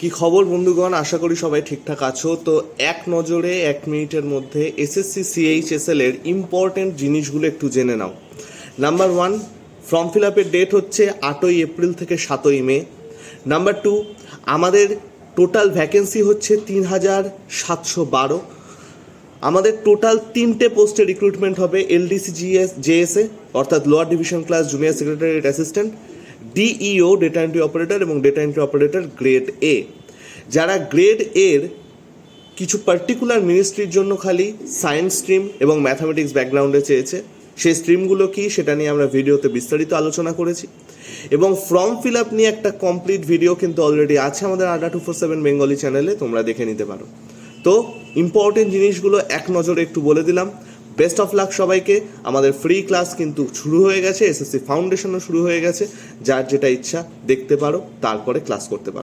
কি খবর বন্ধুগণ, আশা করি সবাই ঠিকঠাক আছো। তো এক নজরে 1 মিনিটের মধ্যে এসএসসি সিএইচএসএল এর ইম্পর্টেন্ট জিনিসগুলো একটু জেনে নাও। নাম্বার 1, ফর্ম ফিল আপের ডেট হচ্ছে 8ই এপ্রিল থেকে 7ই মে। নাম্বার 2, আমাদের টোটাল ভ্যাকেন্সি হচ্ছে 3712। আমাদের টোটাল 3টে পোস্টে রিক্রুটমেন্ট হবে, এলডিসি জেএসএ অর্থাৎ lower division class junior secretariat assistant, DEO data entry operator এবং data entry operator grade A. যারা গ্রেড এর কিছু পার্টিকুলার মিনিস্ট্রির জন্য খালি সায়েন্স স্ট্রিম এবং ম্যাথামেটিক্স ব্যাকগ্রাউন্ডে চেয়েছে, সেই স্ট্রিমগুলো কি সেটা নিয়ে আমরা ভিডিওতে বিস্তারিত আলোচনা করেছি এবং ফর্ম ফিল আপ নিয়ে একটা কমপ্লিট ভিডিও কিন্তু অলরেডি আছে আমাদের আড্ডা 247 বেঙ্গলি চ্যানেলে, তোমরা দেখে নিতে পারো। তো ইম্পর্টেন্ট জিনিসগুলো এক নজরে একটু বলে দিলাম। বেস্ট অফ লাক সবাইকে। আমাদের ফ্রি ক্লাস কিন্তু শুরু হয়ে গেছে, এসএসসি ফাউন্ডেশনও শুরু হয়ে গেছে। যার যেটা ইচ্ছা দেখতে পারো, তারপরে ক্লাস করতে পারো।